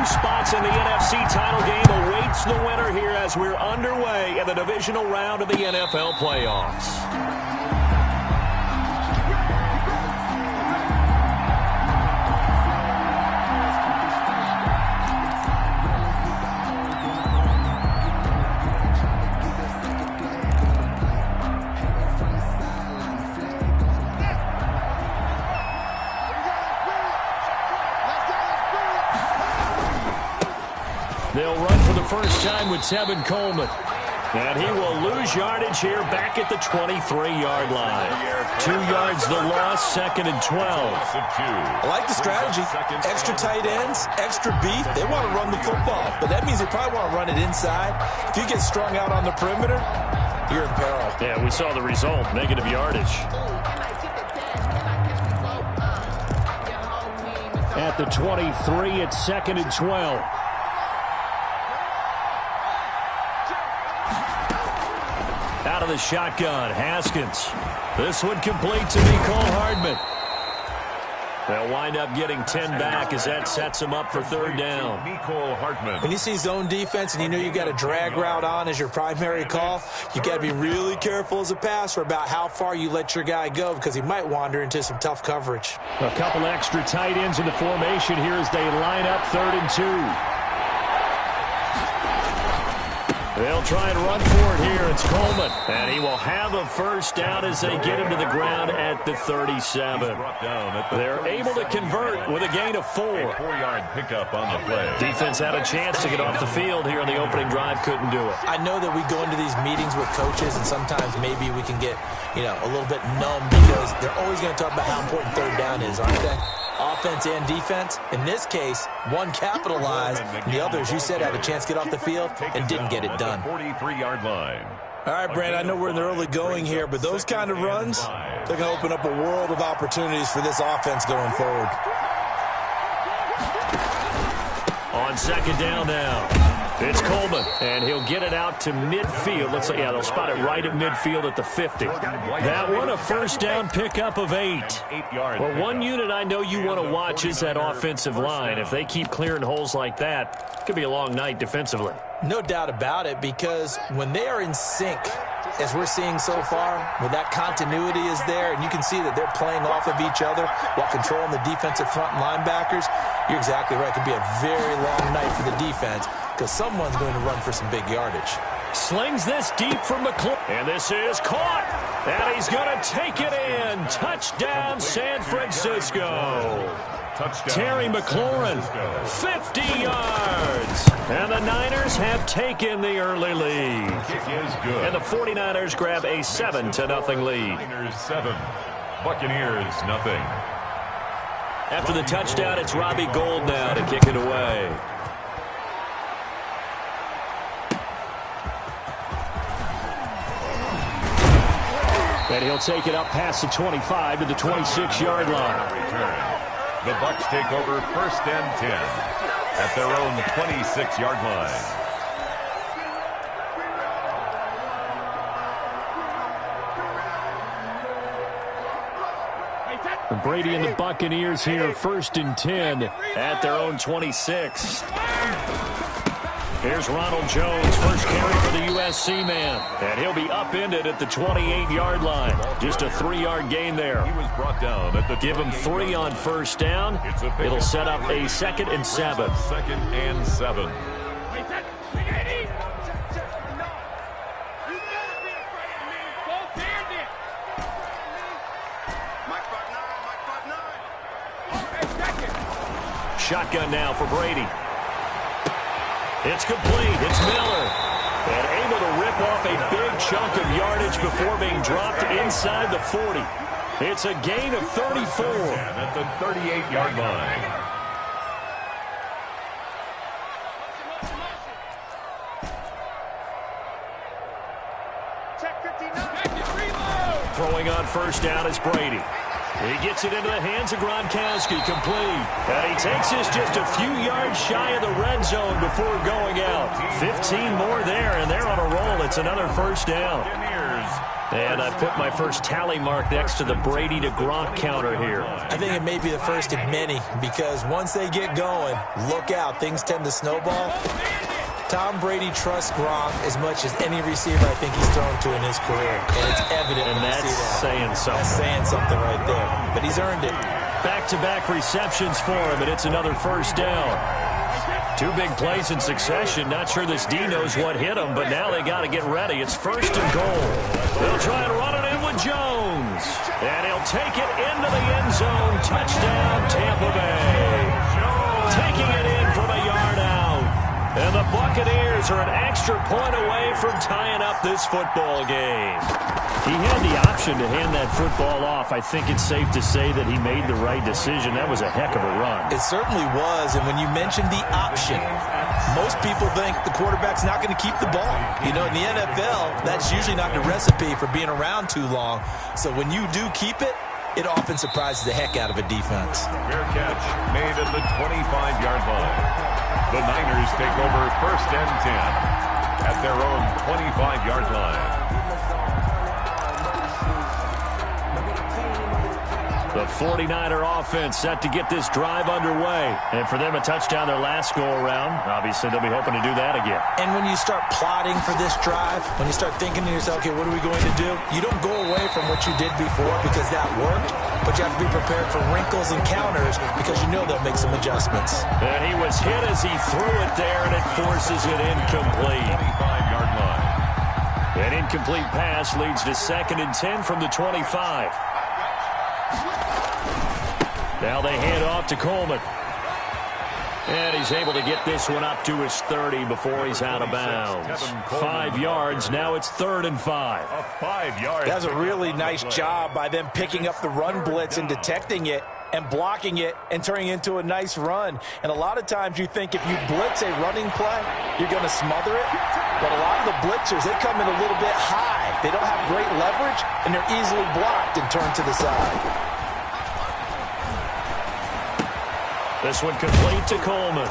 2 spots in the NFC title game awaits the winner here as we're underway in the divisional round of the NFL playoffs. They'll run for the first time with Tevin Coleman. And he will lose yardage here back at the 23-yard line. 2 yards the loss, 2nd and 12. I like the strategy. Extra tight ends, extra beef. They want to run the football, but that means they probably want to run it inside. If you get strung out on the perimeter, you're in peril. Yeah, we saw the result, negative yardage. At the 23, it's 2nd and 12. Out of the shotgun, Haskins. This one complete to Mecole Hardman. They'll wind up getting 10 back as that sets them up for 3rd down. Mecole Hardman. When you see zone defense and you know you got a drag route on as your primary call, you got to be really careful as a passer about how far you let your guy go because he might wander into some tough coverage. A couple extra tight ends in the formation here as they line up 3rd and 2. They'll try and run for it here. It's Coleman. And he will have a first down as they get him to the ground at the 37. They're able to convert with a gain of 4. A 4-yard pickup on the play. Defense had a chance to get off the field here on the opening drive. Couldn't do it. I know that we go into these meetings with coaches, and sometimes maybe we can get, a little bit numb because they're always going to talk about how important 3rd down is, aren't they? Offense and defense. In this case, one capitalized, and the other, as you said, had a chance to get off the field and didn't get it done. 43-yard line. All right, Brand, I know we're in the early going here, but those kind of runs, they're going to open up a world of opportunities for this offense going forward. On 2nd down now. It's Coleman, and he'll get it out to midfield. They'll spot it right at midfield at the 50. That one, a first down pickup of 8. Well, one unit I know you want to watch is that offensive line. If they keep clearing holes like that, it could be a long night defensively. No doubt about it, because when they are in sync, as we're seeing so far, when that continuity is there, and you can see that they're playing off of each other while controlling the defensive front linebackers, you're exactly right. It could be a very long night for the defense because someone's going to run for some big yardage. Slings this deep from McLaurin. And this is caught. And he's going to take it in. Touchdown, San Francisco. Touchdown, Terry McLaurin, 50 yards. And the Niners have taken the early lead. Kick is good. And the 49ers grab a 7-0 lead. Niners 7, Buccaneers nothing. After the touchdown, it's Robbie Gould now to kick it away. And he'll take it up past the 25 to the 26-yard line. Return. The Bucs take over 1st and 10 at their own 26-yard line. Brady and the Buccaneers here, 1st and 10 at their own 26. Here's Ronald Jones, first carry for the USC man. And he'll be upended at the 28-yard line. Just a 3-yard gain there. He was brought down at the Give him 3 on first down. It'll set up a 2nd and 7. 2nd and 7. Shotgun now for Brady. It's complete. It's Miller. And able to rip off a big chunk of yardage before being dropped inside the 40. It's a gain of 34. At the 38-yard line. Throwing on first down is Brady. He gets it into the hands of Gronkowski, complete. And he takes this just a few yards shy of the red zone before going out. 15 more there, and they're on a roll. It's another first down. Buccaneers And I put my first tally mark next to the Brady to Gronk counter here. I think it may be the first of many, because once they get going, look out, things tend to snowball. Tom Brady trusts Gronk as much as any receiver I think he's thrown to in his career. And it's evident when you see that. Saying something. That's saying something right there. But he's earned it. Back-to-back receptions for him, and it's another first down. Two big plays in succession. Not sure this D knows what hit him, but now they got to get ready. It's first and goal. They'll try and run it in with Jones. And he'll take it into the end zone. Touchdown, Tampa Bay. Taking it in from a yard out. And the Buccaneers are an extra point away from tying up this football game. He had the option to hand that football off. I think it's safe to say that he made the right decision. That was a heck of a run. It certainly was. And when you mentioned the option, most people think the quarterback's not going to keep the ball. You know, in the NFL, that's usually not the recipe for being around too long. So when you do keep it, it often surprises the heck out of a defense. Fair catch made at the 25-yard line. The Niners take over first and 10 at their own 25-yard line. The 49er offense set to get this drive underway. And for them, a touchdown their last go-around. Obviously, they'll be hoping to do that again. And when you start plotting for this drive, when you start thinking to yourself, okay, what are we going to do? You don't go away from what you did before because that worked, but you have to be prepared for wrinkles and counters because you know they'll make some adjustments. And he was hit as he threw it there, and it forces it incomplete. 25-yard line. An incomplete pass leads to 2nd and 10 from the 25. Now they hand off to Coleman. And he's able to get this one up to his 30 before he's out of bounds. 5 yards. Now it's 3rd and 5. A 5-yard. That's a really nice job by them picking up the run blitz and detecting it and blocking it and turning it into a nice run. And a lot of times you think if you blitz a running play, you're going to smother it. But a lot of the blitzers, they come in a little bit high. They don't have great leverage, and they're easily blocked and turned to the side. This one complete to Coleman.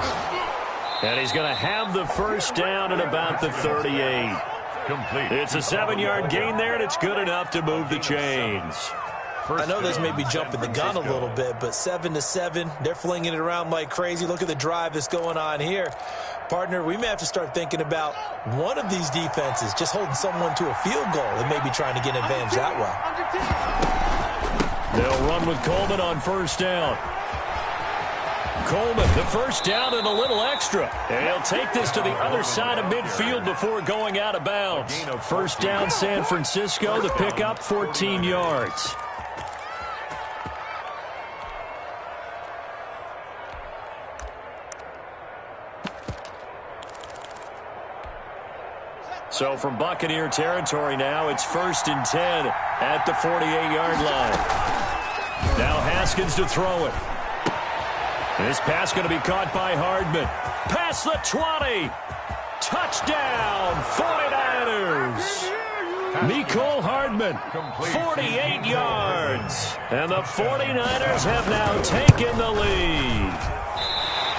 And he's going to have the first down at about the 38. Complete. It's a 7-yard gain there, and it's good enough to move the chains. I know this may be jumping the gun a little bit, but 7-7, they're flinging it around like crazy. Look at the drive that's going on here. Partner, we may have to start thinking about one of these defenses just holding someone to a field goal and maybe trying to get an advantage that way. They'll run with Coleman on first down. Coleman, the first down and a little extra. And he'll take this to the other side of midfield before going out of bounds. First down, San Francisco. The pickup, 14 yards. So from Buccaneer territory now, it's 1st and 10 at the 48-yard line. Now Haskins to throw it. This pass going to be caught by Hardman. Past the 20. Touchdown, 49ers. Mecole Hardman, 48 yards. And the 49ers have now taken the lead.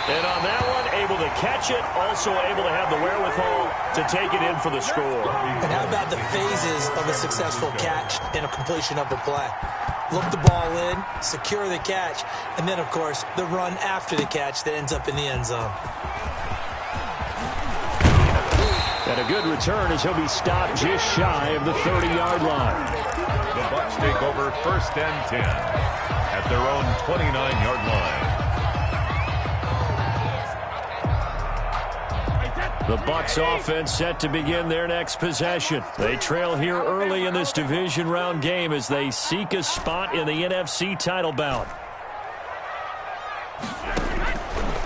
And on that one, able to catch it, also able to have the wherewithal to take it in for the score. And how about the phases of a successful catch and a completion of a play? Look the ball in, secure the catch, and then, of course, the run after the catch that ends up in the end zone. And a good return as he'll be stopped just shy of the 30-yard line. The Bucs take over 1st and 10 at their own 29-yard line. The Bucs offense set to begin their next possession. They trail here early in this division round game as they seek a spot in the NFC title bout.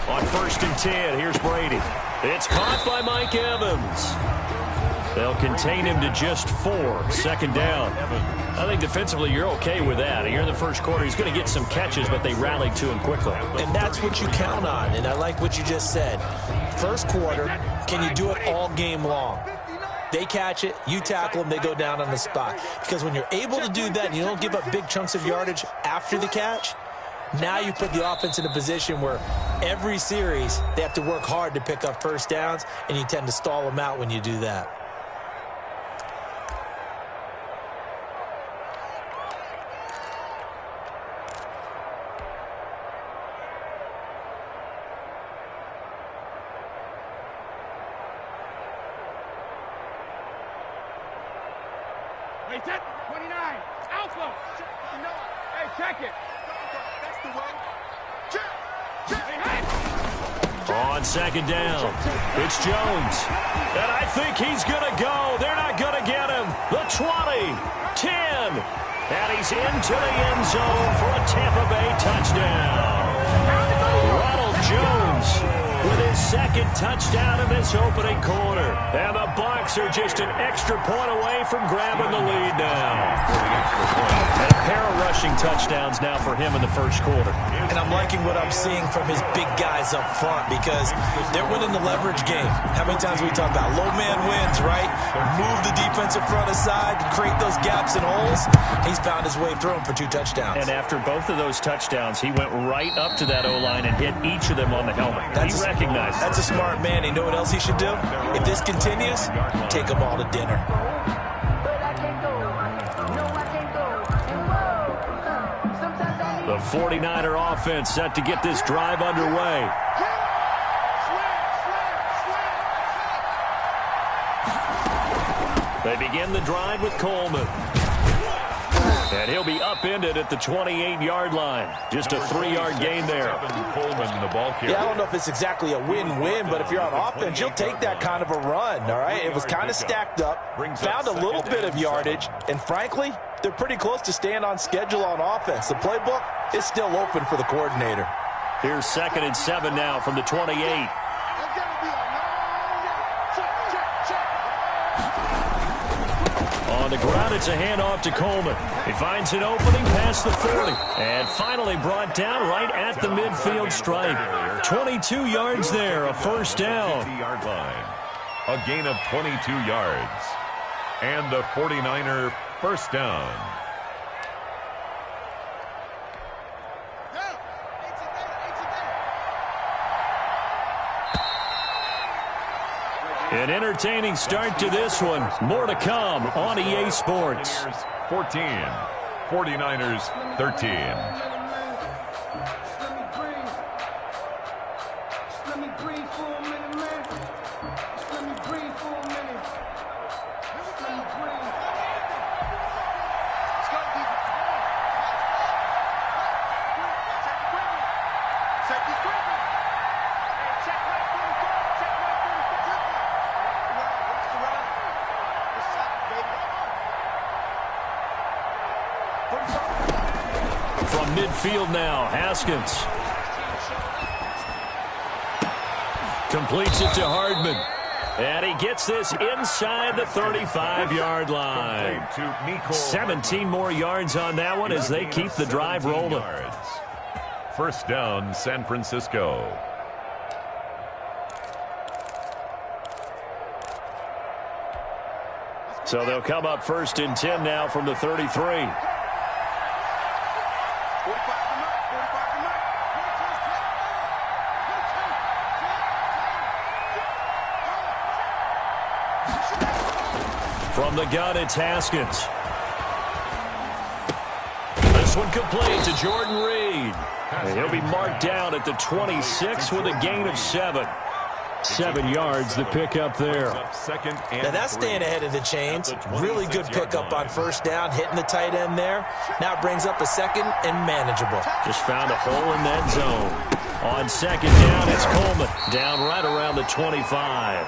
On 1st and 10, here's Brady. It's caught by Mike Evans. They'll contain him to just 4. 2nd down. I think defensively you're okay with that. Here in the first quarter, he's going to get some catches, but they rallied to him quickly. And that's what you count on, and I like what you just said. First quarter, can you do it all game long? They catch it, you tackle them, they go down on the spot. Because when you're able to do that and you don't give up big chunks of yardage after the catch, now you put the offense in a position where every series they have to work hard to pick up first downs, and you tend to stall them out when you do that. Hey, set 29. Alpha. Hey, check it. That's the way. On second down, it's Jones. And I think he's going to go. They're not going to get him. The 20, 10. And he's into the end zone for a Tampa Bay touchdown. Ronald Jones with his second touchdown in this opening quarter. And the Bucs are just an extra point away from grabbing the lead now. And a pair of rushing touchdowns now for him in the first quarter. And I'm liking what I'm seeing from his big guys up front because they're winning the leverage game. How many times we talk about low man wins, right? Move the defensive front aside, create those gaps and holes. He's found his way through them for 2 touchdowns. And after both of those touchdowns, he went right up to that O-line and hit each of them on the helmet. He recognized it. That's a smart man. You know what else he should do? If this continues, take them all to dinner. The 49er offense set to get this drive underway. They begin the drive with Coleman. And he'll be upended at the 28-yard line. Just a 3-yard gain there. Coleman, the ball carrier. Yeah, I don't know if it's exactly a win-win, but if you're on offense, you'll take that kind of a run, all right? It was kind of stacked up, found a little bit of yardage, and frankly, they're pretty close to staying on schedule on offense. The playbook is still open for the coordinator. Here's 2nd and 7 now from the 28. On the ground, it's a handoff to Coleman. He finds an opening past the 40. And finally brought down right at the midfield stripe. 22 yards there, a first down. A gain of 22 yards. And the 49er first down. An entertaining start to this one. More to come on EA Sports. 14, 49ers 13. From midfield now, Haskins. Completes it to Hardman. And he gets this inside the 35-yard line. 17 more yards on that one as they keep the drive rolling. First down, San Francisco. So they'll come up 1st and 10 now from the 33. From the gun, it's Haskins. This one complete to Jordan Reed. And he'll be marked down at the 26 with a gain of 7. 7 yards the pickup there. Now that's staying ahead of the chains. Really good pickup on first down, hitting the tight end there. Now it brings up a 2nd and manageable. Just found a hole in that zone. On 2nd down, it's Coleman. Down right around the 25.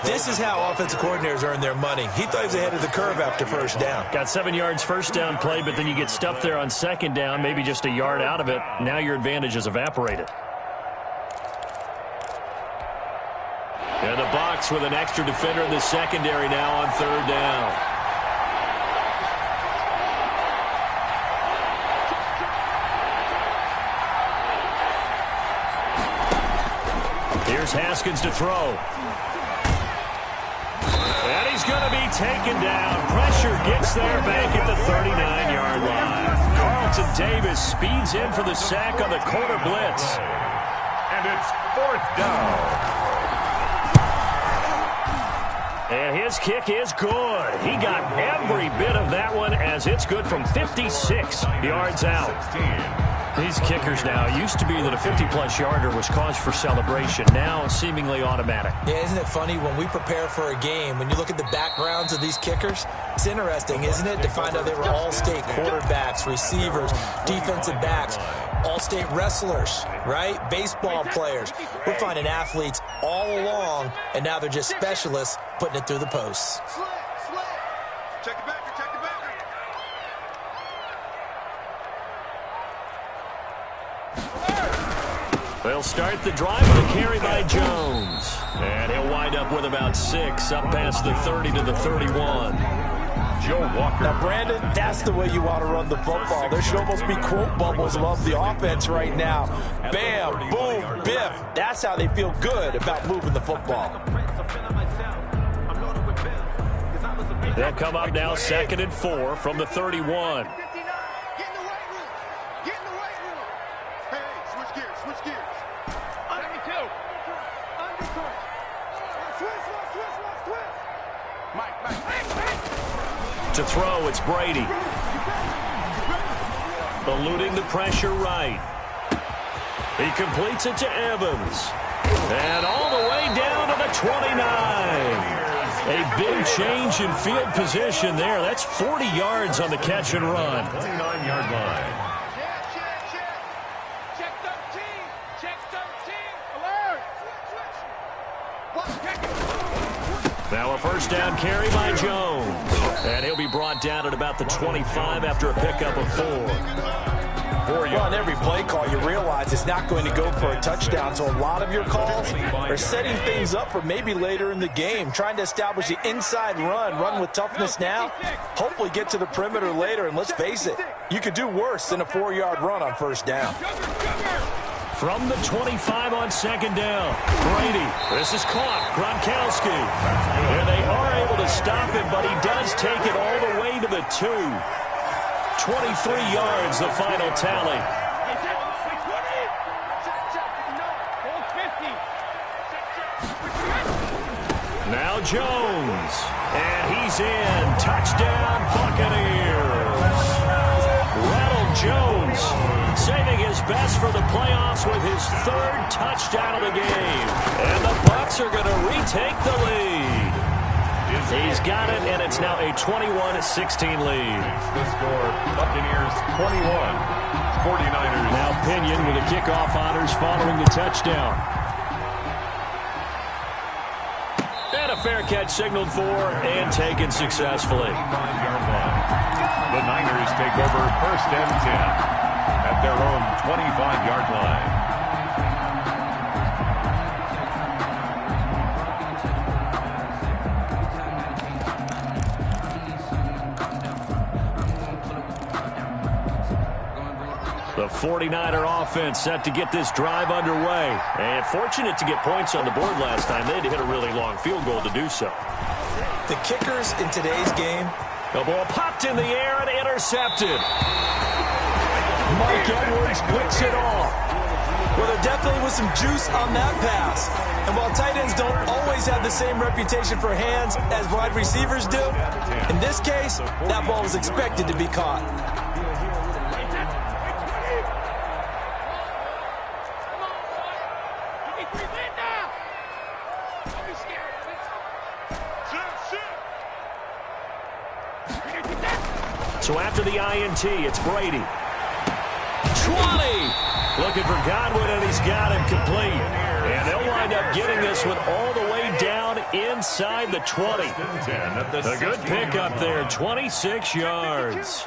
This is how offensive coordinators earn their money. He thought he was ahead of the curve after first down. Got 7 yards first down play, but then you get stuffed there on 2nd down, maybe just a yard out of it. Now your advantage is evaporated. And the Bucs with an extra defender in the secondary now on 3rd down. Here's Haskins to throw. And he's going to be taken down. Pressure gets there back at the 39-yard line. Carlton Davis speeds in for the sack on the corner blitz. And it's 4th down. And his kick is good. He got every bit of that one as it's good from 56 yards out. These kickers now, it used to be that a 50-plus yarder was cause for celebration. Now it's seemingly automatic. Yeah, isn't it funny when we prepare for a game, when you look at the backgrounds of these kickers, it's interesting, isn't it, to find out they were all-state quarterbacks, receivers, defensive backs, all-state wrestlers, right? Baseball players. We're finding athletes all along, and now they're just specialists putting it through the posts. Check it back. They'll start the drive with a carry by Jones. And he'll wind up with about 6, up past the 30 to the 31. Joe Walker. Now, Brandon, that's the way you want to run the football. There should almost be quote bubbles above the offense right now. Bam, boom, biff. That's how they feel good about moving the football. They'll come up now 2nd and 4 from the 31. To throw, it's Brady. Eluding the pressure right. He completes it to Evans. And all the way down to the 29. A big change in field position there. That's 40 yards on the catch and run. 29-yard line. Check 13. Check 13. Alert. Now a first down carry by Jones. And he'll be brought down at about the 25 after a pickup of 4. Well, on every play call, you realize it's not going to go for a touchdown. So a lot of your calls are setting things up for maybe later in the game, trying to establish the inside run with toughness now, hopefully get to the perimeter later. And let's face it, you could do worse than a 4-yard run on first down. From the 25 on 2nd down, Brady. This is caught. Gronkowski. And they are able to stop him, but he does take it all the way to the 2. 23 yards, the final tally. Now Jones. And he's in. Touchdown, Buccaneers. Ronald Jones saving his best for the playoffs with his 3rd touchdown of the game. And the Bucs are going to retake the lead. He's got it, and it's now a 21-16 lead. The score, Buccaneers 21, 49ers. Now Pinion with the kickoff honors following the touchdown. And a fair catch signaled for and taken successfully. 5-yard line. The Niners take over 1st and 10 at their own 25-yard line. The 49er offense set to get this drive underway. And fortunate to get points on the board last time. They had to hit a really long field goal to do so. The kickers in today's game. The ball popped in the air and intercepted. Mike Edwards picks it off. Well, there definitely was some juice on that pass. And while tight ends don't always have the same reputation for hands as wide receivers do, in this case, that ball was expected to be caught. So after the INT, it's Brady. 20! Looking for Godwin, and he's got him complete. And they'll wind up getting this one all the way down inside the 20. A good pickup there, 26 yards.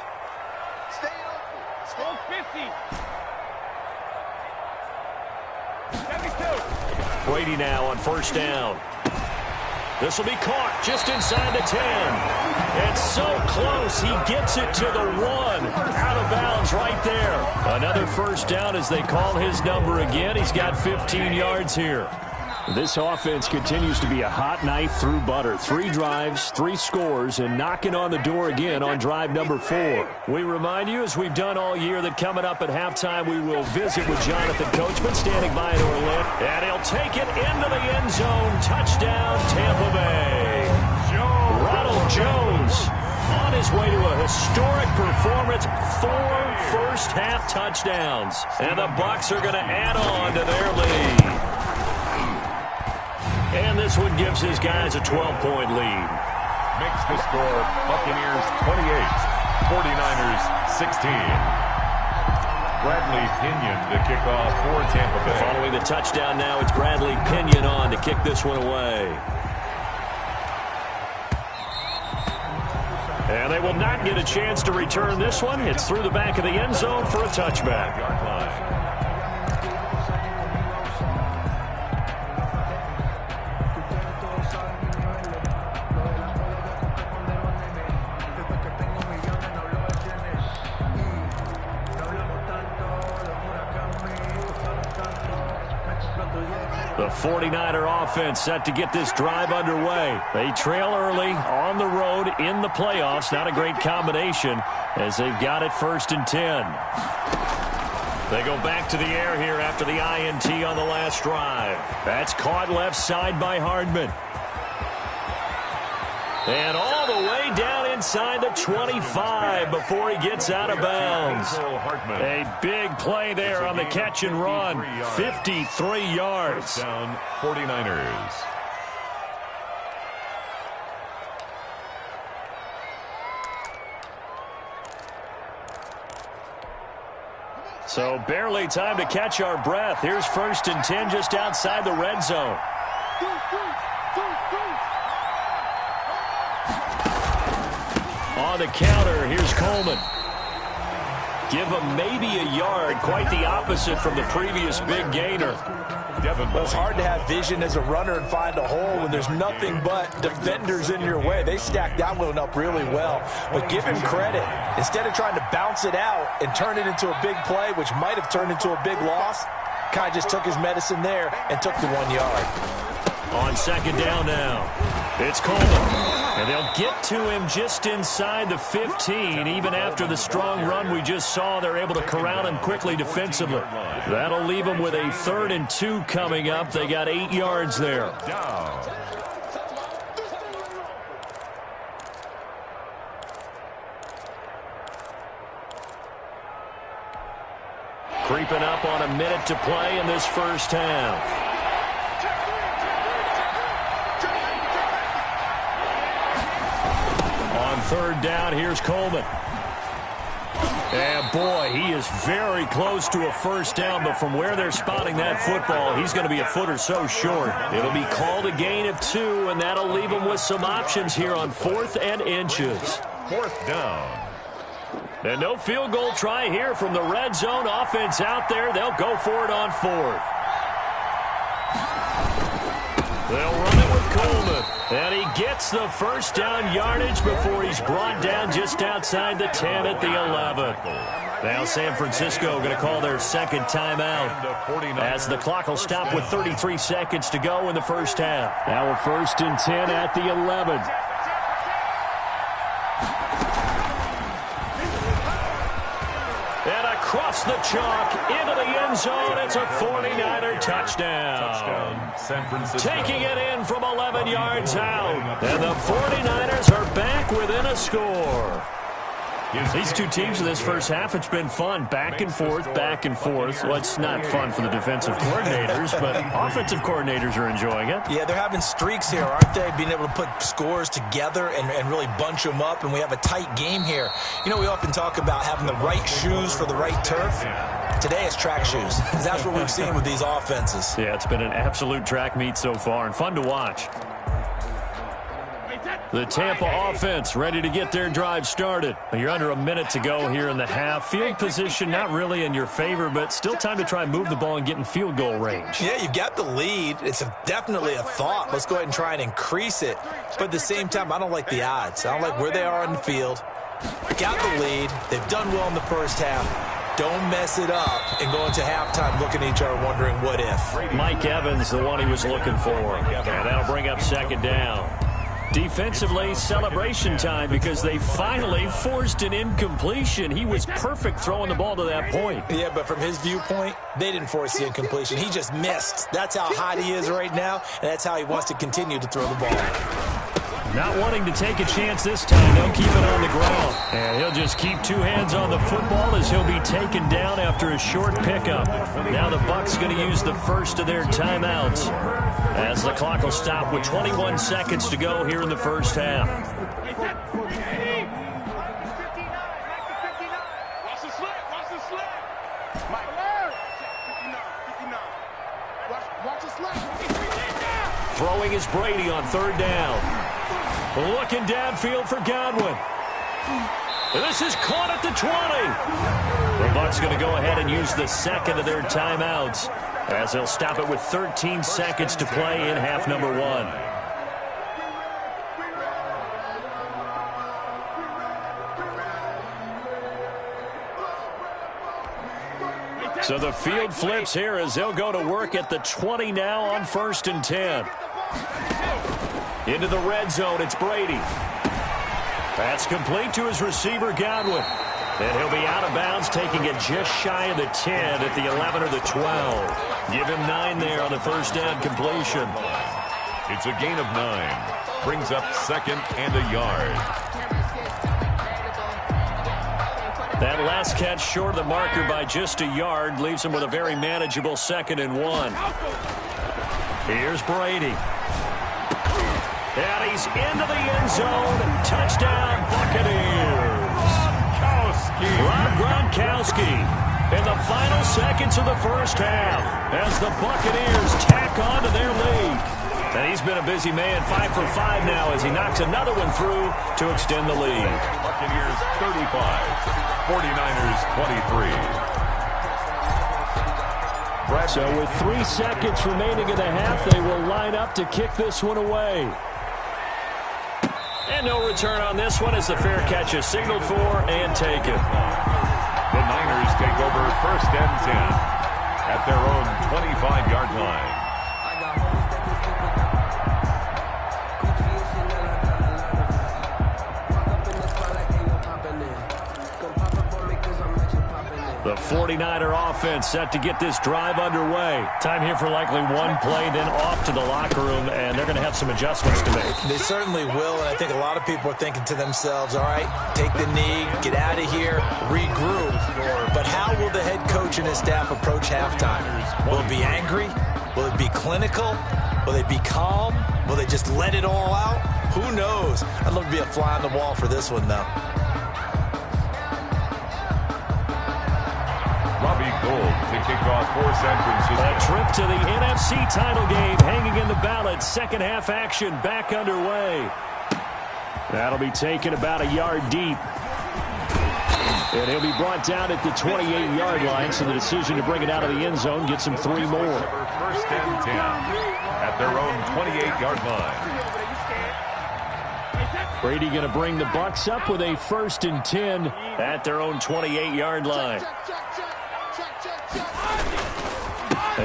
Hold 50. 72. Brady now on first down. This will be caught just inside the 10. It's so close, he gets it to the 1. Out of bounds right there. Another first down as they call his number again. He's got 15 yards here. This offense continues to be a hot knife through butter. 3 drives, 3 scores, and knocking on the door again on drive number 4. We remind you, as we've done all year, that coming up at halftime, we will visit with Jonathan Coachman standing by at Orlando. And he'll take it into the end zone. Touchdown, Tampa Bay. Ronald Jones on his way to a historic performance, 4 first-half touchdowns. And the Bucs are going to add on to their lead. And this one gives his guys a 12-point lead. Makes the score Buccaneers 28, 49ers 16. Bradley Pinion to kick off for Tampa Bay. Following the touchdown now, it's Bradley Pinion on to kick this one away. And they will not get a chance to return this one. It's through the back of the end zone for a touchback. The 49er offense set to get this drive underway. They trail early on the road in the playoffs. Not a great combination as they've got it 1st and 10. They go back to the air here after the INT on the last drive. That's caught left side by Hardman. And all the way down inside the 25 before he gets out of bounds. A big play there on the catch and run. 53 yards. Down 49ers. So barely time to catch our breath. Here's 1st and 10 just outside the red zone. On the counter, here's Coleman. Give him maybe a yard, quite the opposite from the previous big gainer. Well, it's hard to have vision as a runner and find a hole when there's nothing but defenders in your way. They stacked that one up really well. But give him credit. Instead of trying to bounce it out and turn it into a big play, which might have turned into a big loss, kind of just took his medicine there and took the 1 yard. On 2nd down now, it's Coleman. And they'll get to him just inside the 15. Even after the strong run we just saw, they're able to corral him quickly defensively. That'll leave them with a 3rd and 2 coming up. They got 8 yards there. Creeping up on a minute to play in this first half. On 3rd down, here's Coleman. And boy, he is very close to a 1st down, but from where they're spotting that football, he's going to be a foot or so short. It'll be called a gain of 2, and that'll leave him with some options here on 4th and inches. 4th down. And no field goal try here from the red zone. Offense out there. They'll go for it on 4th. They'll run it with Coleman. And he gets the 1st down yardage before he's brought down just outside the 10 at the 11. Now San Francisco going to call their 2nd timeout as the clock will stop with 33 seconds to go in the first half. Now a 1st and 10 at the 11. And across the chalk into the end zone, it's a 49er touchdown. San Francisco. Taking it in from 11 yards out. And the 49ers are back within a score. These two teams in this first half, it's been fun. Back and forth, back and forth. Well, it's not fun for the defensive coordinators, but offensive coordinators are enjoying it. Yeah, they're having streaks here, aren't they? Being able to put scores together and really bunch them up, and we have a tight game here. You know, we often talk about having the right shoes for the right turf. Today it's track shoes. That's what we've seen with these offenses. Yeah, it's been an absolute track meet so far and fun to watch. The Tampa offense ready to get their drive started. You're under a minute to go here in the half. Field position not really in your favor, but still time to try and move the ball and get in field goal range. Yeah, you've got the lead. It's definitely a thought. Let's go ahead and try and increase it. But at the same time, I don't like the odds. I don't like where they are on the field. Got the lead. They've done well in the first half. Don't mess it up and go into halftime looking at each other wondering what if. Mike Evans, the one he was looking for. And that'll bring up 2nd down. Defensively, celebration time because they finally forced an incompletion. He was perfect throwing the ball to that point. Yeah, but from his viewpoint, they didn't force the incompletion. He just missed. That's how hot he is right now, and that's how he wants to continue to throw the ball. Not wanting to take a chance this time. They'll keep it on the ground. And he'll just keep two hands on the football as he'll be taken down after a short pickup. Now the Bucs going to use the first of their timeouts as the clock will stop with 21 seconds to go here in the first half. Throwing is Brady on third down. Looking downfield for Godwin. This is caught at the 20. The Bucs going to go ahead and use the second of their timeouts as they'll stop it with 13 seconds to play in half number one. So the field flips here as they'll go to work at the 20 now on 1st and 10. Into the red zone, it's Brady. That's complete to his receiver, Godwin. And he'll be out of bounds, taking it just shy of the 10 at the 11 or the 12. Give him 9 there on the first down completion. It's a gain of 9. Brings up 2nd and a yard. That last catch short of the marker by just a yard leaves him with a very manageable 2nd and 1. Here's Brady. And he's into the end zone. Touchdown, Buccaneers. Rob Gronkowski in the final seconds of the first half as the Buccaneers tack on to their lead. And he's been a busy man, 5 for 5 now as he knocks another one through to extend the lead. Buccaneers 35, 49ers 23. So with 3 seconds remaining in the half, they will line up to kick this one away. And no return on this one as the fair catch is signaled for and taken. The Niners take over 1st and 10 at their own 25-yard line. The 49er offense set to get this drive underway. Time here for likely one play, then off to the locker room, and they're going to have some adjustments to make. They certainly will, and I think a lot of people are thinking to themselves, all right, take the knee, get out of here, regroup. But how will the head coach and his staff approach halftime? Will it be angry? Will it be clinical? Will they be calm? Will they just let it all out? Who knows? I'd love to be a fly on the wall for this one, though. Gold to kick off for San Francisco. A trip to the NFC title game hanging in the balance. Second half action back underway. That'll be taken about a yard deep. And he'll be brought down at the 28-yard line, so the decision to bring it out of the end zone gets him 3 more. 1st and 10 at their own 28-yard line. Brady going to bring the Bucs up with a 1st and 10 at their own 28-yard line.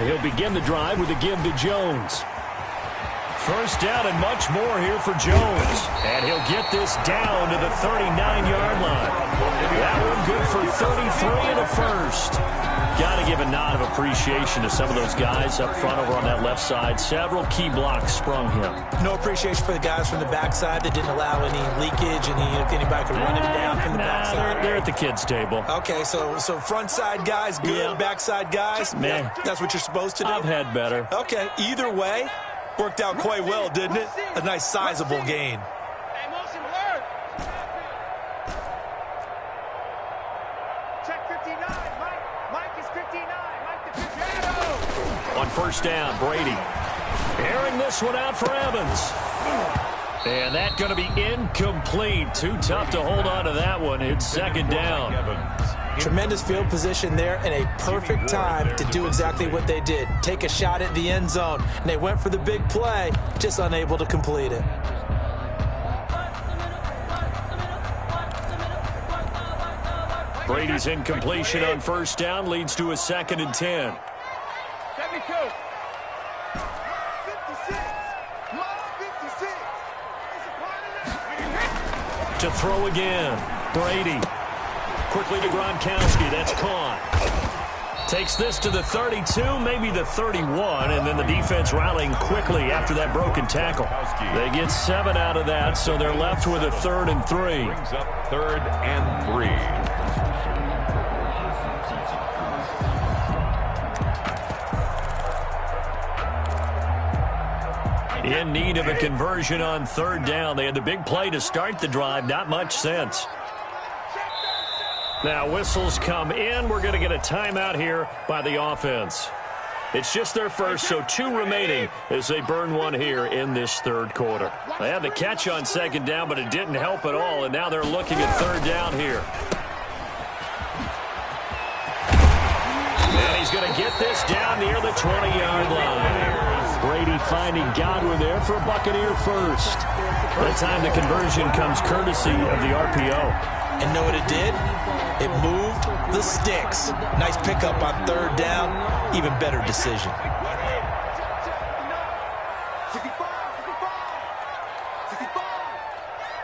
He'll begin the drive with a give to Jones. First down and much more here for Jones. And he'll get this down to the 39-yard line. That one good for 33 and a first. Got to give a nod of appreciation to some of those guys up front over on that left side. Several key blocks sprung him. No appreciation for the guys from the backside that didn't allow any leakage, and anybody could run him down from the backside. They're at the kids' table. Okay, so front side guys good, yeah. Backside guys, man, that's what you're supposed to do. I've had better. Okay, either way, worked out quite well, didn't it? A nice sizable gain. On first down, Brady airing this one out for Evans. And that's going to be incomplete. Too tough to hold on to that one. It's 2nd down. Tremendous field position there and a perfect time to do exactly what they did. Take a shot at the end zone. And they went for the big play, just unable to complete it. Brady's incompletion on first down leads to a 2nd and 10. 72. 56. 56. To throw again. Brady. Quickly to Gronkowski. That's caught. Takes this to the 32, maybe the 31, and then the defense rallying quickly after that broken tackle. They get 7 out of that, so they're left with a 3rd and 3. Brings up 3rd and 3. In need of a conversion on 3rd down. They had the big play to start the drive. Not much sense. Now whistles come in. We're going to get a timeout here by the offense. It's just their first, so 2 remaining as they burn one here in this 3rd quarter. They had the catch on 2nd down, but it didn't help at all, and now they're looking at 3rd down here. And he's going to get this down near the 20-yard line. Brady finding Godwin there for a Buccaneer first. By the time the conversion comes courtesy of the RPO. And know what it did? It moved the sticks. Nice pickup on 3rd down. Even better decision. 65.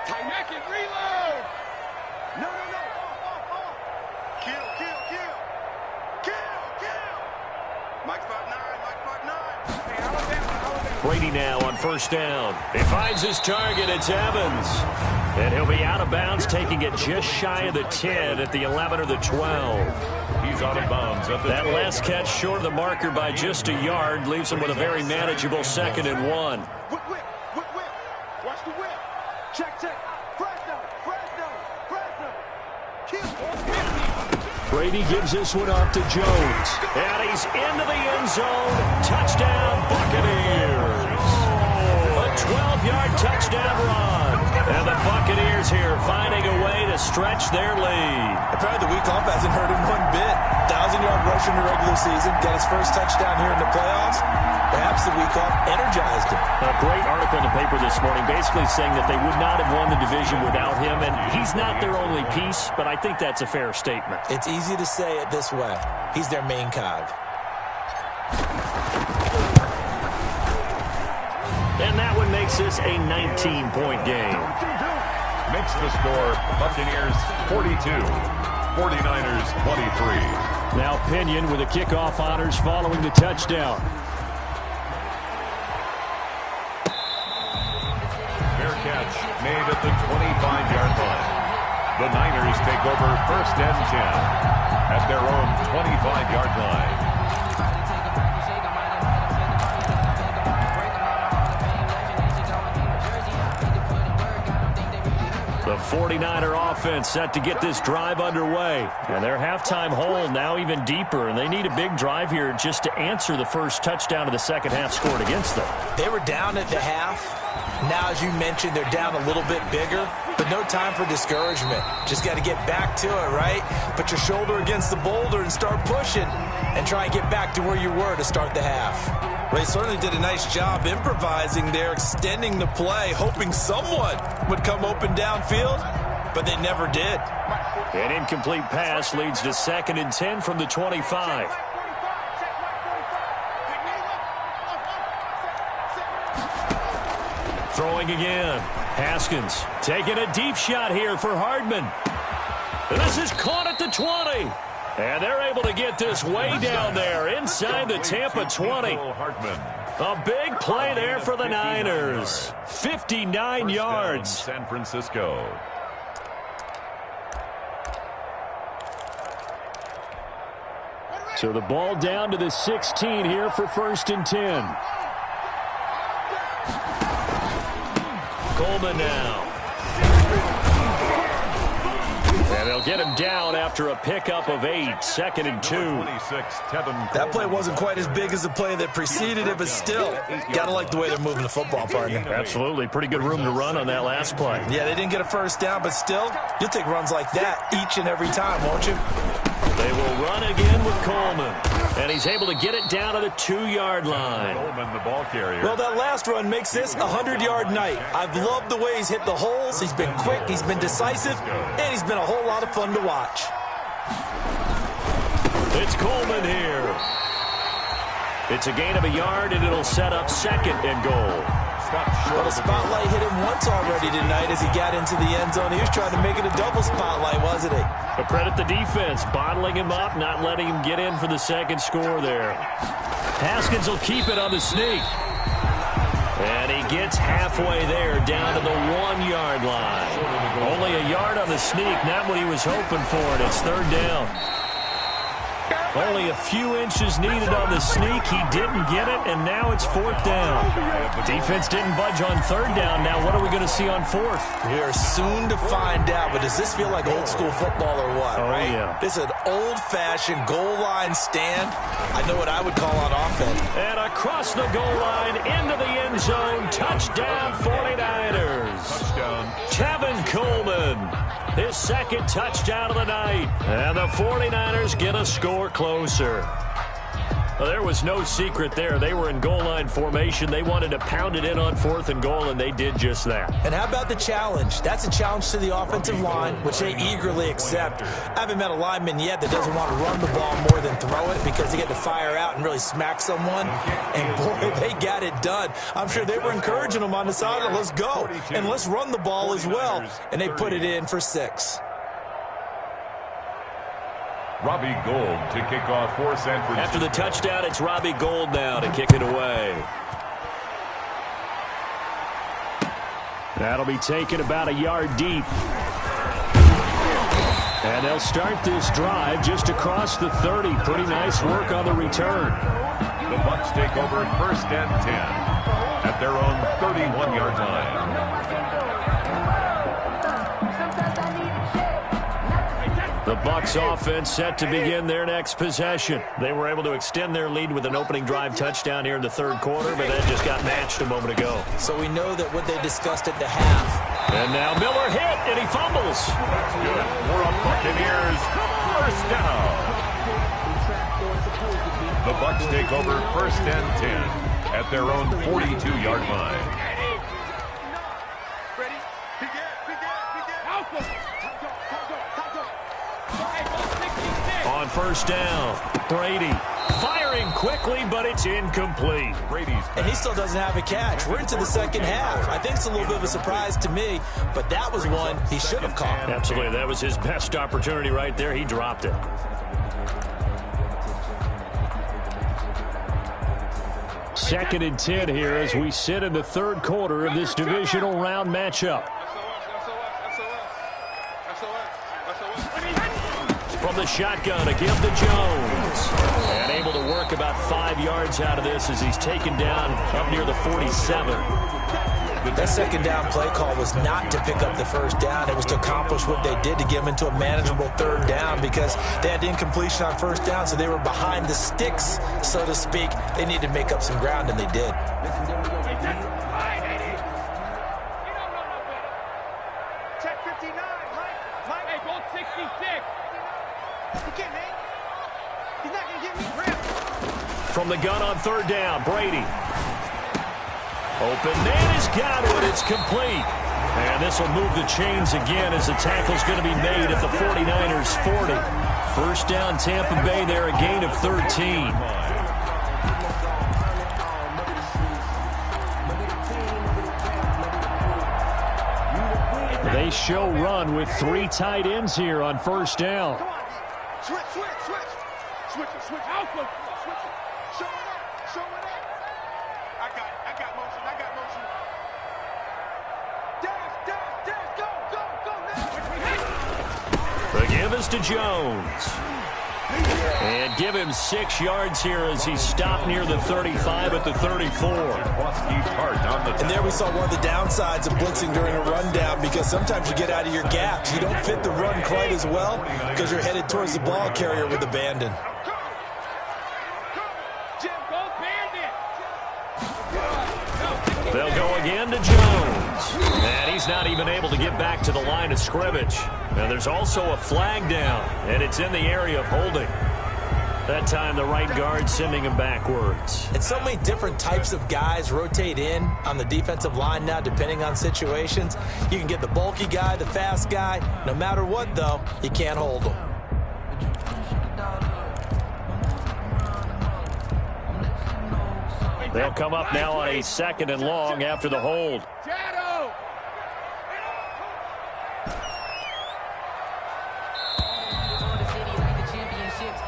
Tight neck and reload. No. Kill. Mike's 5'9". Hey, Alabama. Brady now on 1st down. He finds his target. It's Evans. And he'll be out of bounds, taking it just shy of the 10 at the 11 or the 12. He's out of bounds at the That 12. last catch short of the marker by just a yard leaves him with a very manageable 2nd and 1. Whip. Watch the whip. Check. Fresno. Kill. Brady gives this one off to Jones. And he's into the end zone. Touchdown, Buccaneers. A 12-yard touchdown run. And the Buccaneers here finding a way to stretch their lead. Apparently the week off hasn't hurt him one bit. 1,000-yard rush in the regular season. Got his first touchdown here in the playoffs. Perhaps the week off energized him. A great article in the paper this morning basically saying that they would not have won the division without him. And he's not their only piece, but I think that's a fair statement. It's easy to say it this way. He's their main cog. And that one makes this a 19-point game. Makes the score Buccaneers 42, 49ers 23. Now Pinion with the kickoff honors following the touchdown. Fair catch made at the 25-yard line. The Niners take over 1st and 10 at their own 25-yard line. The 49er offense set to get this drive underway. And their halftime hole now even deeper, and they need a big drive here just to answer the first touchdown of the 2nd half scored against them. They were down at the half. Now, as you mentioned, they're down a little bit bigger, but no time for discouragement. Just got to get back to it, right? Put your shoulder against the boulder and start pushing and try and get back to where you were to start the half. Well, he certainly did a nice job improvising there, extending the play, hoping someone would come open downfield, but they never did. An incomplete pass leads to 2nd and 10 from the 25. Throwing again. Haskins taking a deep shot here for Hardman. This is caught at the 20. And they're able to get this way down there inside the Tampa 20. A big play there for the Niners. 59 yards. San Francisco. So the ball down to the 16 here for 1st and 10. Coleman now. And they'll get him down after a pickup of 8. 2nd and 2. That play wasn't quite as big as the play that preceded it, but still, got to like the way they're moving the football, partner. Absolutely. Pretty good room to run on that last play. Yeah, they didn't get a first down, but still, you'll take runs like that each and every time, won't you? They will run again with Coleman. And he's able to get it down to the 2-yard line. Coleman, the ball carrier. Well, that last run makes this a 100-yard night. I've loved the way he's hit the holes. He's been quick, he's been decisive, and he's been a whole lot of fun to watch. It's Coleman here. It's a gain of a yard, and it'll set up 2nd and goal. stopped short. Well, the spotlight hit him once already tonight as he got into the end zone. He was trying to make it a double spotlight, wasn't he? But credit the defense, bottling him up, not letting him get in for the second score there. Haskins will keep it on the sneak. And he gets halfway there, down to the 1-yard line. Only a yard on the sneak, not what he was hoping for, and it's third down. Only a few inches needed on the sneak. He didn't get it, and now it's fourth down. Defense didn't budge on third down. Now what are we going to see on fourth? We are soon to find out, but does this feel like old school football or what? Oh, right? yeah. This is an old-fashioned goal line stand. I know what I would call on offense. And across the goal line, into the end zone, touchdown 49ers. Touchdown. Tevin Coleman, his second touchdown of the night. And the 49ers get a score closer. Well, there was no secret there. They were in goal line formation. They wanted to pound it in on fourth and goal, and they did just that. And how about the challenge? That's a challenge to the offensive line, which they eagerly accept. I haven't met a lineman yet that doesn't want to run the ball more than throw it because they get to fire out and really smack someone. And, boy, they got it done. I'm sure they were encouraging them on the sideline. Let's go. And let's run the ball as well. And they put it in for 6. Robbie Gould to kick off for San Francisco. After the touchdown, it's Robbie Gould now to kick it away. That'll be taken about a yard deep. And they'll start this drive just across the 30. Pretty nice work on the return. The Bucs take over first and 10 at their own 31-yard line. The Bucs offense set to begin their next possession. They were able to extend their lead with an opening drive touchdown here in the third quarter, but that just got matched a moment ago. So we know that what they discussed at the half. And now Miller hit, and he fumbles. That's good. For a Buccaneers first down. The Bucs take over first and 10 at their own 42-yard line. On first down, Brady firing quickly, but it's incomplete. Brady's And he still doesn't have a catch. We're into the second half. I think it's a little bit of a surprise to me, but that was one he should have caught. Absolutely, that was his best opportunity right there. He dropped it. Second and 10 here as we sit in the third quarter of this divisional round matchup. From the shotgun, a give to Jones. And able to work about 5 yards out of this as he's taken down up near the 47. That second down play call was not to pick up the first down. It was to accomplish what they did to get them into a manageable third down because they had incompletion on first down, so they were behind the sticks, so to speak. They needed to make up some ground, and they did. Check 59, Mike, hey, goal 66. He's not going to get me. From the gun on third down, Brady. Open man has got it. It's complete. And this will move the chains again as the tackle's going to be made at the 49ers 40. First down, Tampa Bay there, a gain of 13. They show run with 3 tight ends here on first down. Switch. Alpha. Switch it. Show it up. I got motion. Dash, go, now. The give is to Jones. And give him 6 yards here as he stopped near the 35 at the 34. And there we saw one of the downsides of blitzing during a rundown because sometimes you get out of your gaps. You don't fit the run quite as well because you're headed towards the ball carrier with abandon. They'll go again to Jones. And he's not even able to get back to the line of scrimmage. Now there's also a flag down, and it's in the area of holding. That time the right guard sending him backwards. And so many different types of guys rotate in on the defensive line now depending on situations. You can get the bulky guy, the fast guy. No matter what, though, you can't hold them. They'll come up now on a 2nd and long after the hold.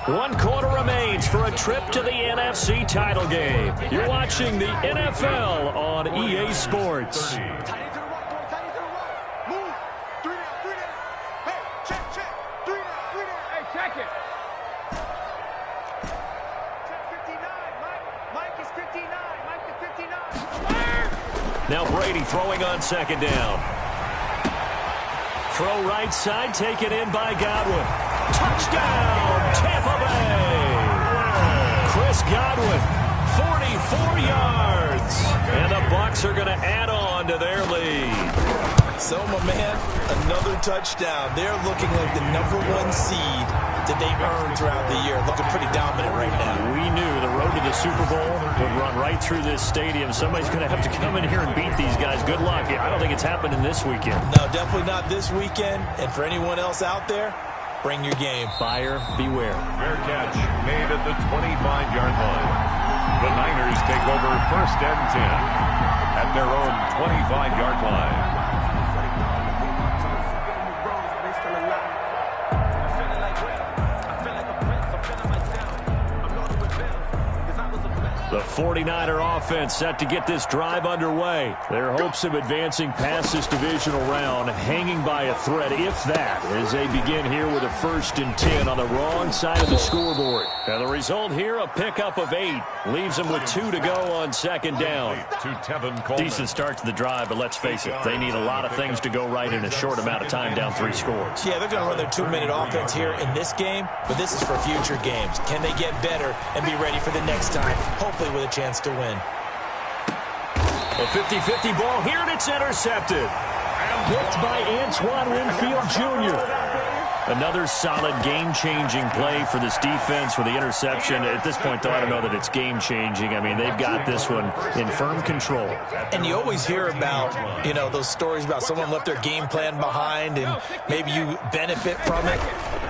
One quarter remains for a trip to the NFC title game. You're watching the NFL on EA Sports. Now Brady throwing on 2nd down. Throw right side, taken in by Godwin. Touchdown, Tampa Bay. Chris Godwin, 44 yards. And the Bucs are going to add on to their lead. So, my man, another touchdown. They're looking like the #1 seed that they earned throughout the year. Looking pretty dominant right now. We knew the road to the Super Bowl would run right through this stadium. Somebody's going to have to come in here and beat these guys. Good luck. I don't think it's happening this weekend. No, definitely not this weekend. And for anyone else out there, bring your game. Buyer beware. Fair catch made at the 25-yard line. The Niners take over 1st and 10 at their own 25-yard line. The 49er offense set to get this drive underway. Their hopes of advancing past this divisional round hanging by a thread, if that, as they begin here with a 1st and 10 on the wrong side of the scoreboard. Now the result here, a pickup of 8. Leaves them with 2 to go on 2nd down. Decent start to the drive, but let's face it, they need a lot of things to go right in a short amount of time down 3 scores. Yeah, they're going to run their 2-minute offense here in this game, but this is for future games. Can they get better and be ready for the next time? Hopefully with a chance to win. A 50-50 ball here, and it's intercepted. Picked by Antoine Winfield Jr. Another solid game-changing play for this defense with the interception. At this point, though, I don't know that it's game-changing. I mean, they've got this one in firm control. And you always hear about, those stories about someone left their game plan behind and maybe you benefit from it.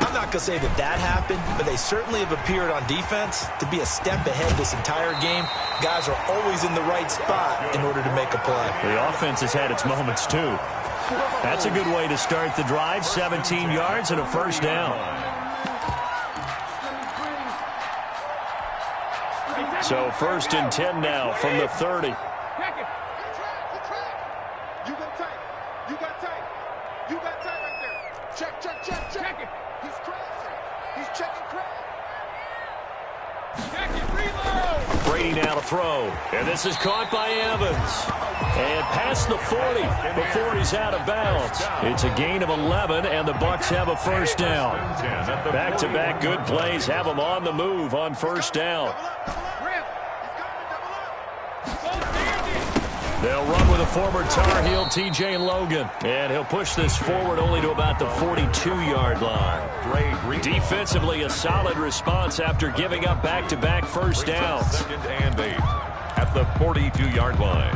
I'm not going to say that happened, but they certainly have appeared on defense to be a step ahead this entire game. Guys are always in the right spot in order to make a play. The offense has had its moments, too. That's a good way to start the drive. 17 yards and a 1st down. So 1st and 10 now from the 30. You got tight. You got tight. You got tight right there. Check, check, check, check it. He's crashing. He's checking crash. Check it, reload. Brady now to throw. And this is caught by Evans. And past the 40 before he's out of bounds. It's a gain of 11, and the Bucs have a 1st down. Back-to-back good plays have them on the move on 1st down. They'll run with a former Tar Heel, T.J. Logan. And he'll push this forward only to about the 42-yard line. Defensively, a solid response after giving up back-to-back 1st downs. 2nd and 8 at the 42-yard line.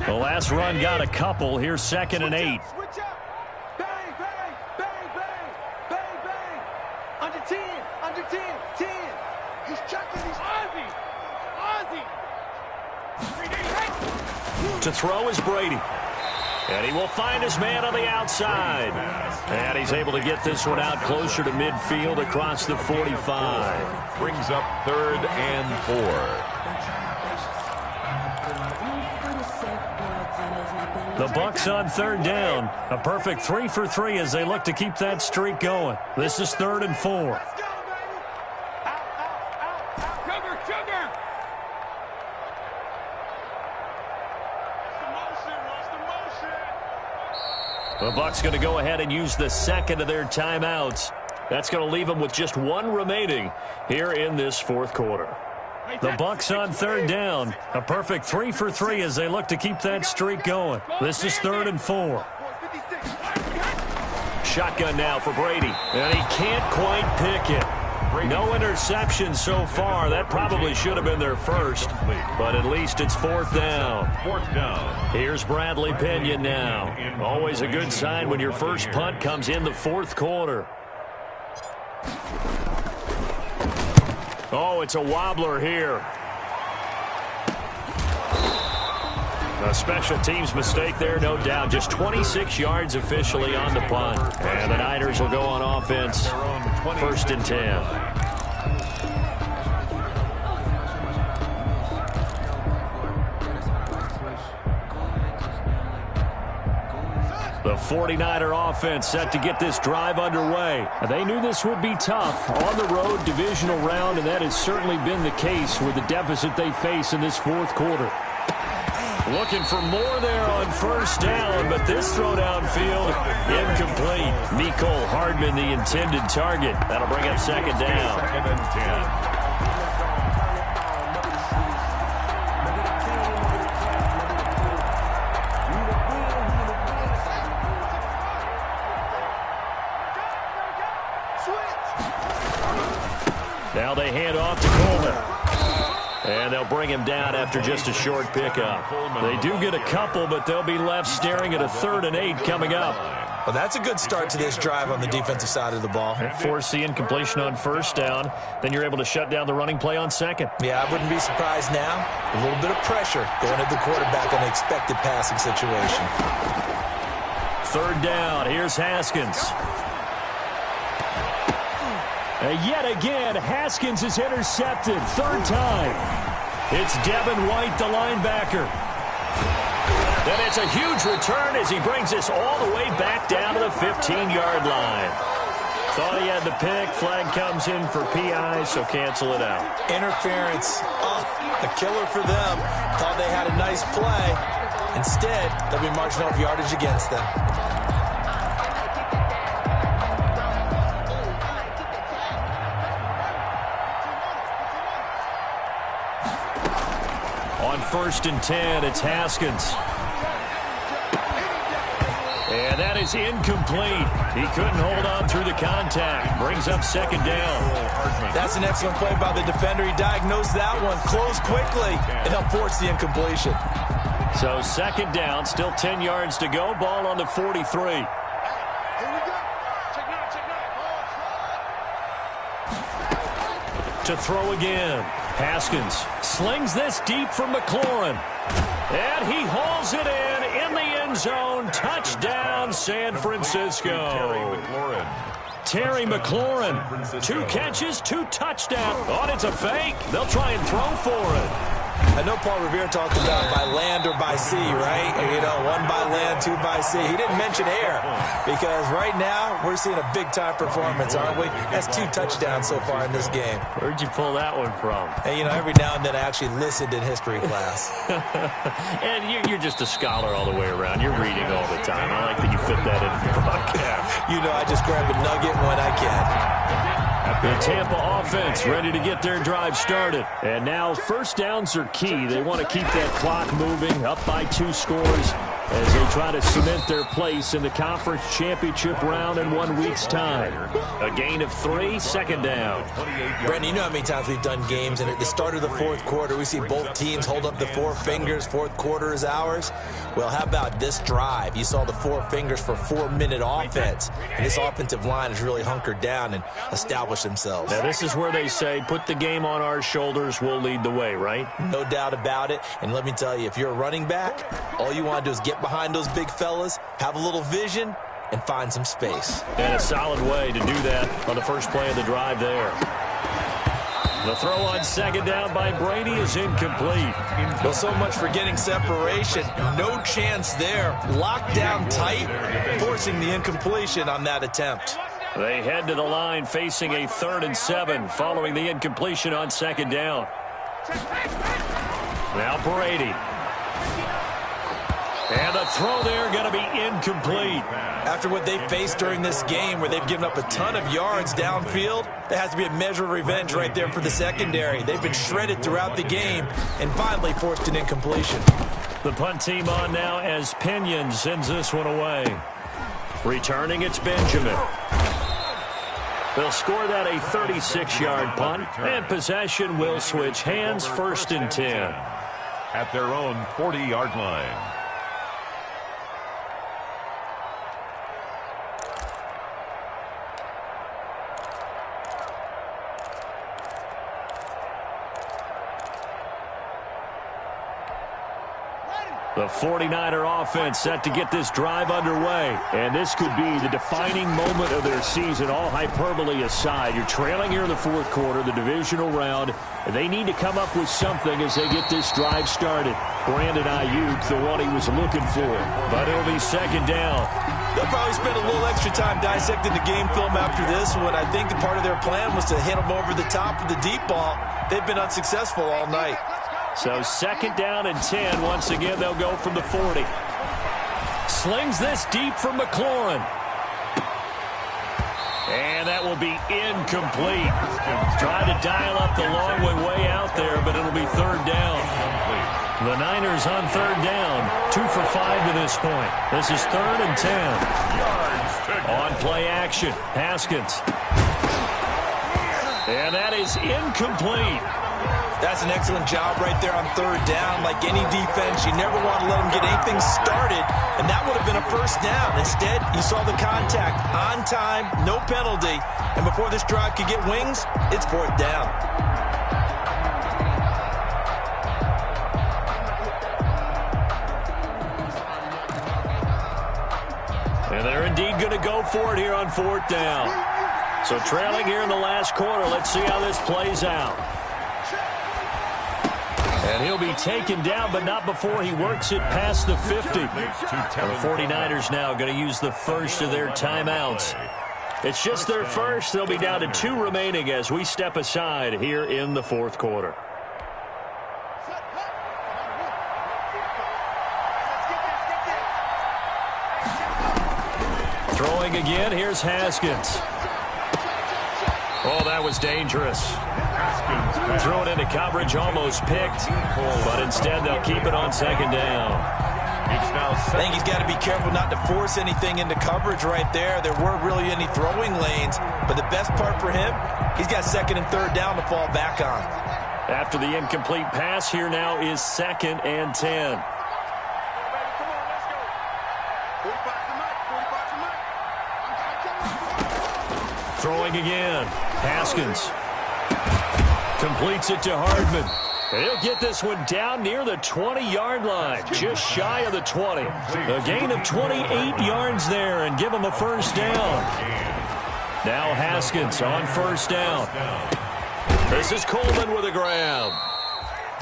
The last run got a couple. Here's 2nd and 8. Switch up. Bang, bang, bang, bang, bang, bang. Under 10, under 10, 10. He's checking. He's Ozzy. To throw is Brady. And he will find his man on the outside. And he's able to get this one out closer to midfield across the 45. Brings up 3rd and 4. The Bucs on 3rd down. A perfect 3 for 3 as they look to keep that streak going. This is 3rd and 4. Let's go, baby. Out. Sugar, sugar. The Bucs going to go ahead and use the 2nd of their timeouts. That's going to leave them with just 1 remaining here in this 4th quarter. The Bucs on 3rd down. A perfect 3 for 3 as they look to keep that streak going. This is 3rd and 4. Shotgun now for Brady. And he can't quite pick it. No interception so far. That probably should have been their first. But at least it's 4th down. 4th down. Here's Bradley Pinion now. Always a good sign when your first punt comes in the 4th quarter. Oh, it's a wobbler here. A special teams mistake there, no doubt. Just 26 yards officially on the punt. And the Niners will go on offense. 1st and 10. The 49er offense set to get this drive underway. They knew this would be tough on the road, divisional round, and that has certainly been the case with the deficit they face in this 4th quarter. Looking for more there on 1st down, but this throw downfield, incomplete. Mecole Hardman, the intended target. That'll bring up 2nd down. 2nd and 10. Now they hand off to Coleman. And they'll bring him down after just a short pickup. They do get a couple, but they'll be left staring at a 3rd and 8 coming up. Well, that's a good start to this drive on the defensive side of the ball. Force the incompletion on 1st down. Then you're able to shut down the running play on 2nd. Yeah, I wouldn't be surprised now. A little bit of pressure going at the quarterback in an expected passing situation. 3rd down. Here's Haskins. Yet again, Haskins is intercepted. 3rd time. It's Devin White, the linebacker. Then it's a huge return as he brings this all the way back down to the 15-yard line. Thought he had the pick. Flag comes in for PI, so cancel it out. Interference. Oh, a killer for them. Thought they had a nice play. Instead, they'll be marching off yardage against them. On 1st and 10, it's Haskins. And that is incomplete. He couldn't hold on through the contact. Brings up 2nd down. That's an excellent play by the defender. He diagnosed that one, closed quickly, and helped force the incompletion. So 2nd down, still 10 yards to go. Ball on the 43. To throw again. Haskins slings this deep for McLaurin. And he hauls it in the end zone. Touchdown, San Francisco. Terry McLaurin. 2 catches, 2 touchdowns. Oh, it's a fake. They'll try and throw for it. I know Paul Revere talked about by land or by sea, right? You know, 1 by land, 2 by sea. He didn't mention air because right now we're seeing a big-time performance, aren't we? That's 2 touchdowns so far in this game. Where'd you pull that one from? Hey, you know, every now and then I actually listened in history class. And you're just a scholar all the way around. You're reading all the time. I like that you fit that into the broadcast. You know, I just grab a nugget when I can. The Tampa offense ready to get their drive started. And now 1st downs are key. They want to keep that clock moving, up by 2 scores as they try to cement their place in the conference championship round in 1 week's time. A gain of 3, 2nd down. Brandon, you know how many times we've done games, and at the start of the 4th quarter, we see both teams hold up the 4 fingers, 4th quarter is ours. Well, how about this drive? You saw the 4 fingers for 4-minute offense, and this offensive line has really hunkered down and established themselves. Now, this is where they say, put the game on our shoulders, we'll lead the way, right? No doubt about it, and let me tell you, if you're a running back, all you want to do is get behind those big fellas, have a little vision, and find some space. And a solid way to do that on the first play of the drive there. The throw on 2nd down by Brady is incomplete. Well, so much for getting separation. No chance there. Locked down tight, forcing the incompletion on that attempt. They head to the line facing a 3rd and 7 following the incompletion on 2nd down. Now Brady. And the throw there going to be incomplete. After what they faced during this game where they've given up a ton of yards downfield, there has to be a measure of revenge right there for the secondary. They've been shredded throughout the game and finally forced an incompletion. The punt team on now as Pinion sends this one away. Returning, it's Benjamin. They'll score that a 36-yard punt, and possession will switch hands, 1st and 10. At their own 40-yard line. The 49er offense set to get this drive underway. And this could be the defining moment of their season, all hyperbole aside. You're trailing here in the fourth quarter, the divisional round, and they need to come up with something as they get this drive started. Brandon Ayuk, the one he was looking for. But it'll be second down. They'll probably spend a little extra time dissecting the game film after this one. I think the part of their plan was to hit them over the top of the deep ball. They've been unsuccessful all night. So second down and 10. Once again, they'll go from the 40. Slings this deep from McLaurin. And that will be incomplete. Trying to dial up the long way out there, but it'll be third down. The Niners on third down. 2 for 5 to this point. This is third and 10. On play action, Haskins. And that is incomplete. That's an excellent job right there on third down. Like any defense, you never want to let them get anything started, and that would have been a first down. Instead, you saw the contact on time, no penalty, and before this drive could get wings, it's fourth down. And they're indeed going to go for it here on fourth down. So trailing here in the last quarter, let's see how this plays out. And he'll be taken down, but not before he works it past the 50. The 49ers now going to use the first of their timeouts. It's just their first. They'll be down to 2 remaining as we step aside here in the fourth quarter. Throwing again, here's Haskins. Oh, that was dangerous. Throw it into coverage, almost picked. But instead, they'll keep it on second down. I think he's got to be careful not to force anything into coverage right there. There weren't really any throwing lanes. But the best part for him, he's got second and third down to fall back on. After the incomplete pass, here now is second and 10. Throwing again. Haskins completes it to Hardman. He'll get this one down near the 20-yard line, just shy of the 20. A gain of 28 yards there and give him a first down. Now Haskins on first down. This is Coleman with a grab.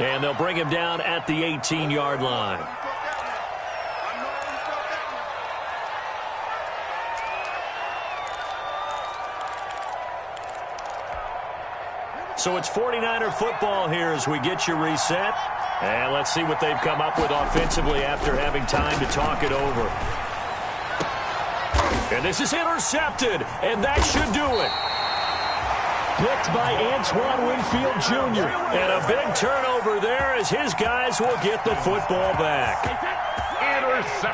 And they'll bring him down at the 18-yard line. So it's 49er football here as we get you reset. And let's see what they've come up with offensively after having time to talk it over. And this is intercepted, and that should do it. Picked by Antoine Winfield Jr. And a big turnover there as his guys will get the football back.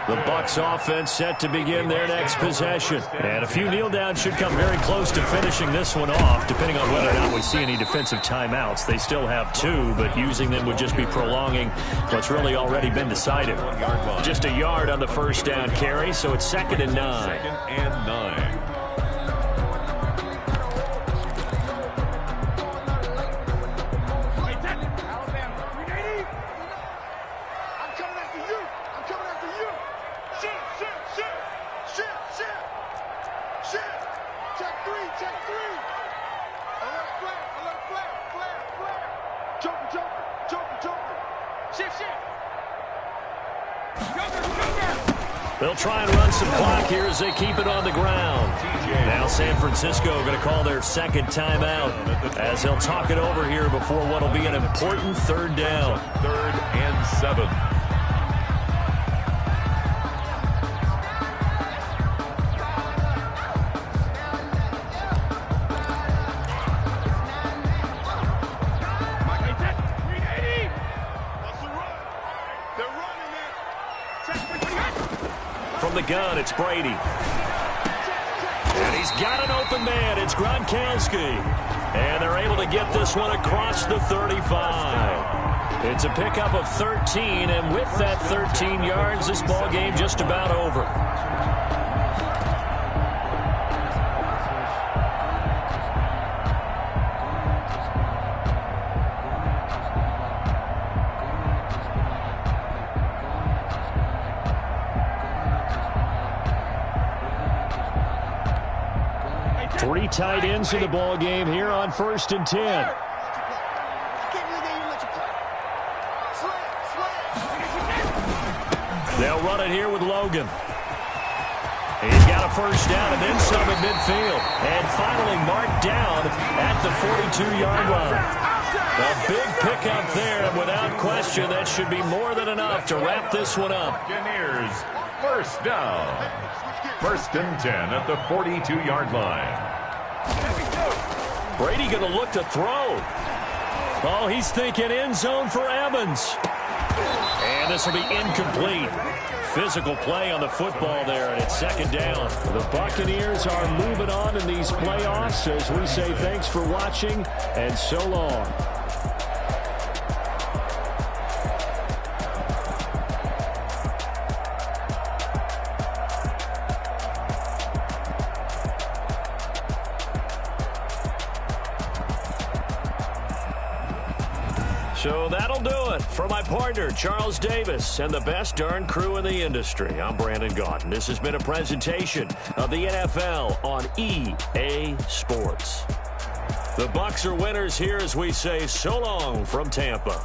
The Bucs offense set to begin their next possession. And a few kneel downs should come very close to finishing this one off, depending on whether or not we see any defensive timeouts. They still have 2, but using them would just be prolonging what's really already been decided. Just a yard on the first down carry, so it's second and 9. Second and 9. They'll try and run some clock here as they keep it on the ground. Now San Francisco going to call their second timeout as they'll talk it over here before what will be an important third down. Third and 7. From the gun, it's Brady. And he's got an open man. It's Gronkowski. And they're able to get this one across the 35. It's a pickup of 13, and with that 13 yards, this ball game just about over. Three tight ends in the ball game here on 1st and 10. They'll run it here with Logan. He's got a first down and then some at midfield. And finally marked down at the 42-yard line. A big pickup there, and without question, that should be more than enough to wrap this one up. Buccaneers, first down. 1st and 10 at the 42-yard line. Brady going to look to throw. Oh, he's thinking end zone for Evans. And this will be incomplete. Physical play on the football there, and it's 2nd down. The Buccaneers are moving on in these playoffs as we say thanks for watching and so long. So that'll do it for my partner, Charles Davis, and the best darn crew in the industry. I'm Brandon Gaudin. This has been a presentation of the NFL on EA Sports. The Bucs are winners here as we say so long from Tampa.